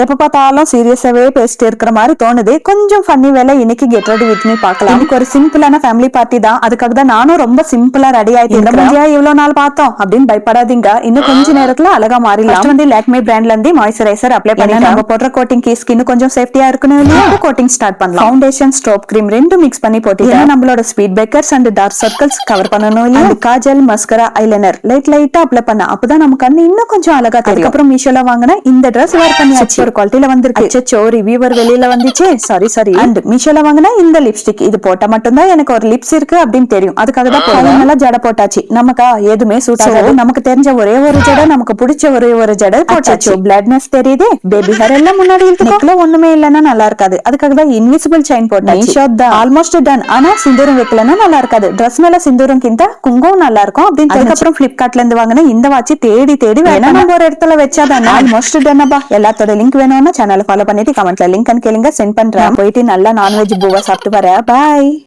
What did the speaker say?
எப்ப பார்த்தாலும் சீரியஸாவே பேசிட்டு இருக்கிற மாதிரி தோணுது. கொஞ்சம் ஃபன்னி வேலை இன்னைக்கு கெட் ரெடி வித் மீ பார்க்கலாம். இன்னைக்கு ஒரு சிம்பிளான ஃபேமிலி பார்ட்டி தான். அதுக்காக தான் நானும் ரொம்ப சிம்பிளா ரெடி ஆயிட்டு இருக்கேன். இவ்வளவு நாள் பார்த்தோம் அப்படின்னு பயப்படாதீங்க. இன்னும் கொஞ்ச நேரத்துல அழகா மாறிடலாம். வந்து லாக்மே பிராண்ட்ல இருந்து மாய்ஸ்சரைசர் அப்ளை பண்ணி நம்ம போடுற கோட்டிங் ஸ்கின் கொஞ்சம் சேஃப்டியா இருக்கணும் இல்லையா? கோட்டிங் ஸ்டார்ட் பண்ணலாம். ஃபவுண்டேஷன் ஸ்ட்ரோப் கிரீம் ரெண்டும் மிக்ஸ் பண்ணி போட்டு நம்மளோட ஸ்வீட் பேக்கர்ஸ் அண்ட் டார்க் சர்க்கிள்ஸ் கவர் பண்ணணும் இல்லையா? காஜல் மஸ்கரா ஐலைனர் லைட்டா அப்ளை பண்ண அப்பதான் நம்ம கண்ணு இன்னும் கொஞ்சம் அழகா தெரியும். அப்புறம் மீஷோல வாங்கின இந்த ட்ரெஸ் வேர் பண்ணியாச்சு. ஒரு குவாலிட்டில வந்திருக்கு. அச்சச்சோ ரிவ்யூவர் வெளியில வந்துச்சே. சாரி. அண்ட் மீஷோல வாங்கினா இந்த லிப்ஸ்டிக் இது போட்டா மட்டும்தான் எனக்கு ஒரு லிப்ஸ் இருக்கு அப்படின்னு தெரியும். அதுக்காக தான் நல்லா ஜடை போட்டாச்சு. நமக்கா எதுவுமே சூட் ஆகாது. நமக்கு தெரிஞ்ச ஒரே ஒரு ஜடை, நமக்கு பிடிச்ச ஒரே ஒரு ஜடை போட்டாச்சு. பிளட்னஸ் தெரியுது. பேபி ஹேர் எல்லாம் முன்னாடி இருக்குல ஒண்ணுமே இல்லன்னா நல்லா இருக்காது. அதுக்காக தான் இன்விசிபிள் செயின் போட்டாச்சு. மீஷோ தான் ஆல்மோஸ்ட் டன். ஆனா சிந்தூரம் வைக்கலன்னா நல்லா இருக்காது. ட்ரெஸ் மேல சிந்தூரம் கிந்த குங்குமம் நல்லா இருக்கும் அப்படின்னு. அதுக்கப்புறம் பிளிப்கார்ட்ல இருந்து வாங்கின இந்த வாட்சி தேடி வேணா நம்ம ஒரு இடத்துல வச்சாதான் ஆல்மோஸ்ட் டன்னப்பா. எல்லாத்தோட லிங்க் வேணும்னா சேனலை ஃபாலோ பண்ணிட்டு கமெண்ட்ல லிங்க் கேளுங்க, சென்ட் பண்றேன். போயிட்டு நல்லா நான்வெஜ் பூவா சாப்பிட்டு வரேன். பாய்.